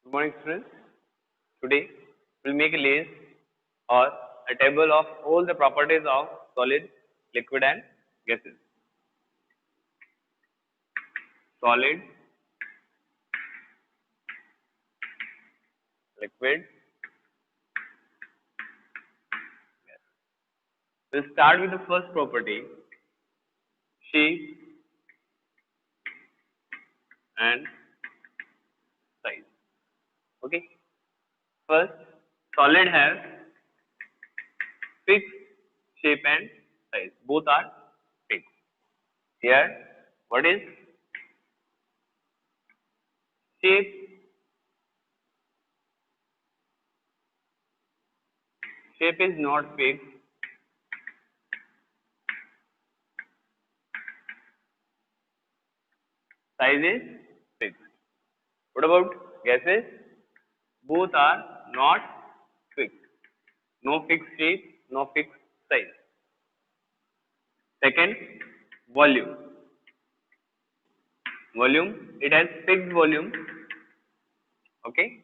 Good morning, students. Today we'll make a list or a table of all the properties of solid, liquid, and gases. Solid, liquid, gas. We'll start with the first property, shape and size. Okay. First, solid has fixed shape and size. Both are fixed. Here, what is shape? Shape is not fixed. Size is fixed. What about gases? Both are not fixed. No fixed shape, no fixed size. Second, volume. Volume, it has fixed volume. Okay.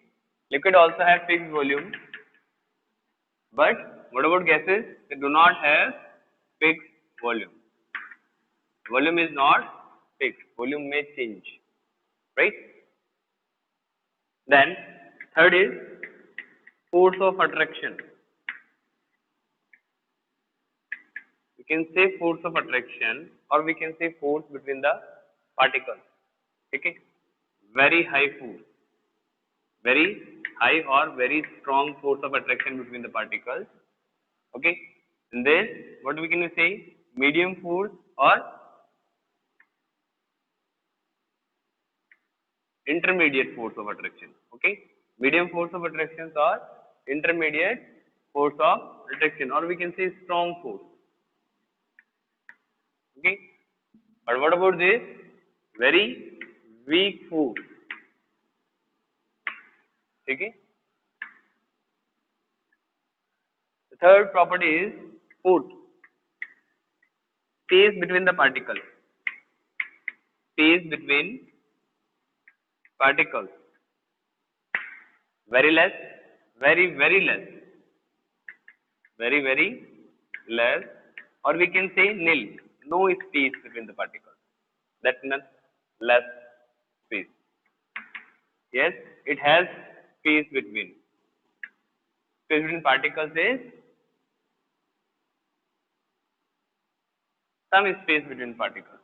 Liquid also have fixed volume. But what about gases? They do not have fixed volume. Volume is not fixed. Volume may change. Right? Then, third is force of attraction. We can say force of attraction or we can say force between the particles. Okay? Very high force. Very high or very strong force of attraction between the particles. Okay? And this, what we can say? Medium force or intermediate force of attraction. Okay? Medium force of attraction or intermediate force of attraction, or we can say strong force. Okay? But what about this? Very weak force. Okay? The third property is force. Space between the particles. Space between particles. Very less, very less. Very less, or we can say nil. No space between the particles. That means less space. Yes, it has space between. Space between particles is some space between particles.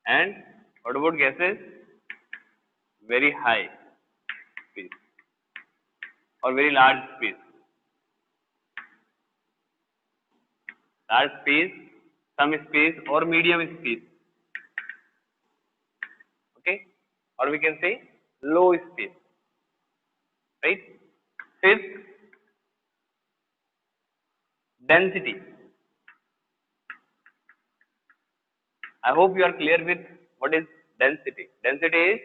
And what about gases? Very high space or very large space. Large space, some space or medium space. Okay, or we can say low space. Right? Fifth, density. I hope you are clear with what is density. Density is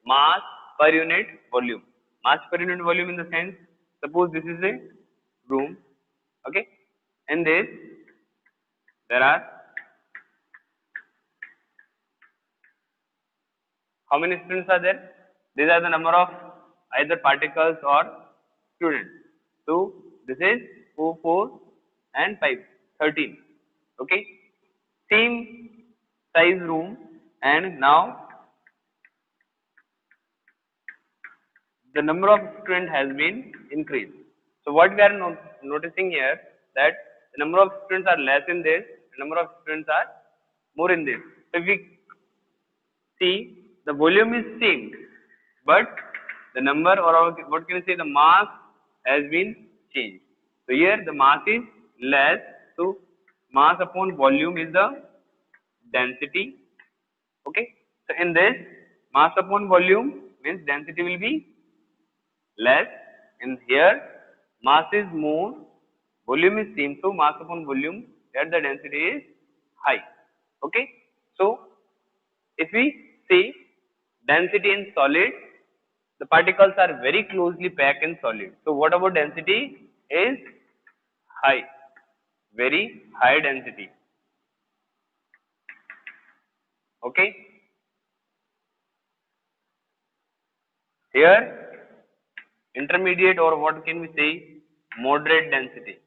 mass per unit volume. Mass per unit volume in the sense, suppose this is a room, okay, in this there are how many students are there? These are the number of either particles or students. So this is 4, 4 and 5, 13. Okay, same size room, and now the number of students has been increased. So what we are noticing here, that the number of students are less in this, the number of students are more in this. So if we see, the volume is same, but the number, or what can we say, the mass has been changed. So here the mass is less, so mass upon volume is the density. Okay, so in this, mass upon volume means density will be less. In here, mass is more, volume is same, so mass upon volume, here the density is high. Okay, so if we see density in solid, the particles are very closely packed in solid. So what about density is high, very high density. Okay, Here, intermediate, or what can we say, moderate density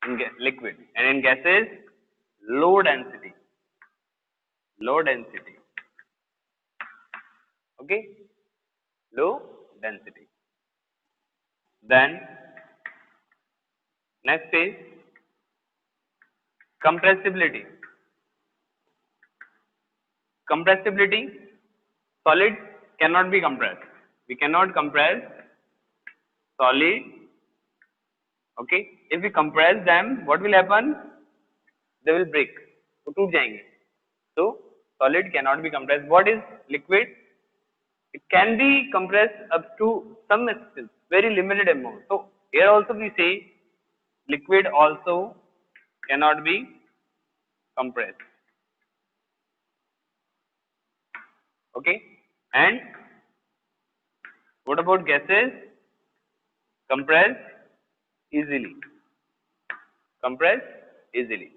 in liquid, and in gases, low density. Low density. Okay, low density. Then next is compressibility. Compressibility, solids cannot be compressed. We cannot compress solid. Okay, if we compress them, what will happen? They will break. तो टूट जाएंगे. So solid cannot be compressed. What is liquid? It can be compressed up to some extent, very limited amount. So here also we say liquid also cannot be compressed. Okay, and what about gases? Compress easily. Compress easily.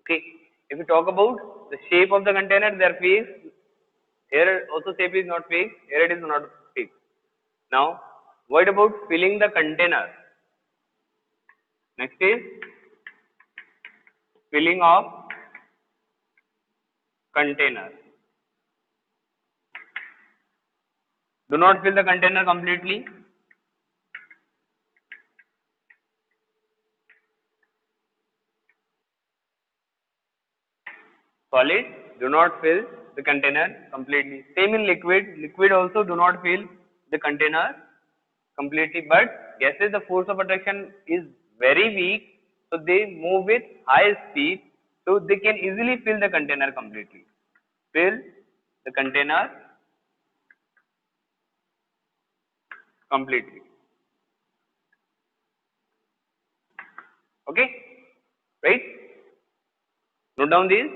Okay, if we talk about the shape of the container, their face, here also shape is not fixed, here it is not fixed. Now, what about filling the container? Next is filling of container. Do not fill the container completely. Solid, do not fill the container completely. Same in liquid. Liquid also do not fill the container completely. But gases, the force of attraction is very weak, so they move with high speed, so they can easily fill the container completely. Fill the container completely. Okay, right? Note down these.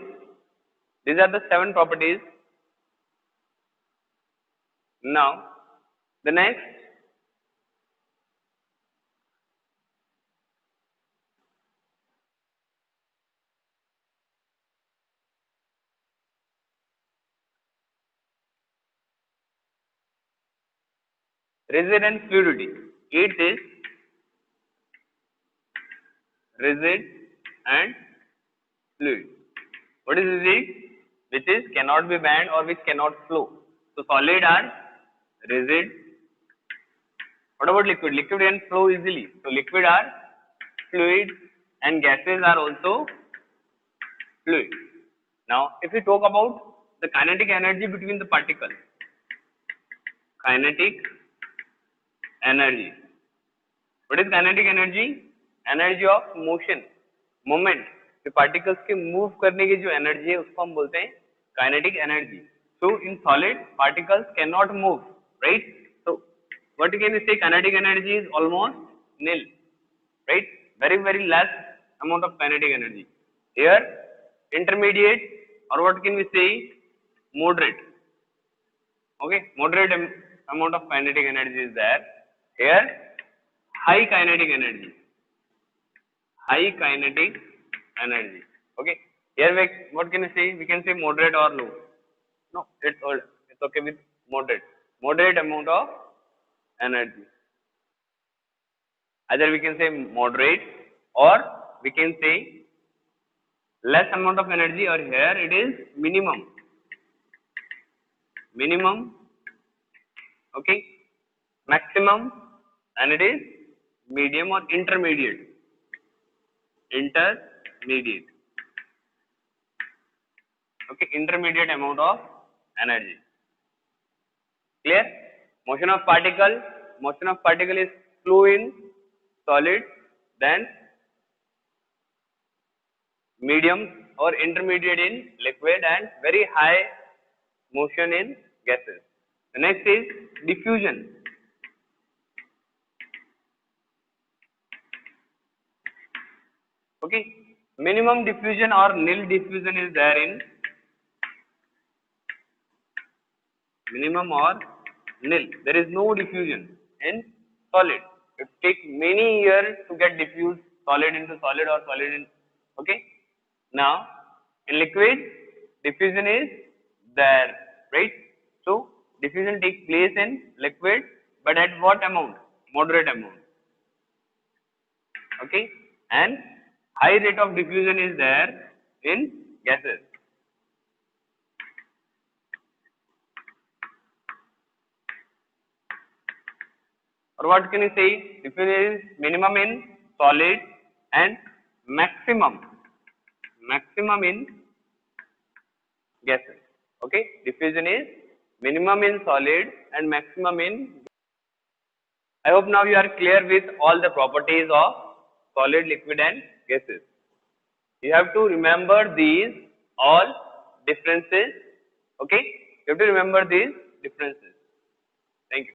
These are the 7 properties. Now, the next, rigid and fluidity. It is rigid and fluid. What is rigid? Which is cannot be bent or which cannot flow. So solid are rigid. What about liquid? Liquid can flow easily. So liquid are fluid, and gases are also fluid. Now, if we talk about the kinetic energy between the particles, kinetic energy. What is kinetic energy? Energy of motion, moment. The particles के move करने की जो energy है उसको हम बोलते हैं kinetic energy. So in solid, particles cannot move, right? So what can we say? Kinetic energy is almost nil, right? Very less amount of kinetic energy. Here intermediate, or what can we say? Moderate. Okay, moderate amount of kinetic energy is there. Here high kinetic energy. High kinetic energy. Okay, here what can we say? We can say moderate or low. No, it's okay with moderate. Moderate amount of energy. Either we can say moderate, or we can say less amount of energy, or here it is minimum. Minimum, okay, maximum, and it is medium or intermediate. Intermediate. Okay, intermediate amount of energy. Clear? Motion of particle is slow in solid, then medium or intermediate in liquid, and very high motion in gases. The next is diffusion. Okay, minimum diffusion or nil diffusion is there in minimum or nil. There is no diffusion in solid. It takes many years to get diffused solid into solid or solid in. Okay. Now in liquid, diffusion is there, right? So diffusion takes place in liquid, but at what amount? Moderate amount. Okay, and high rate of diffusion is there in gases. Or what can you say? Diffusion is minimum in solid and maximum in gases. Okay, diffusion is minimum in solid and maximum in. I hope now you are clear with all the properties of solid, liquid and gases. You have to remember these all differences. Okay, you have to remember these differences.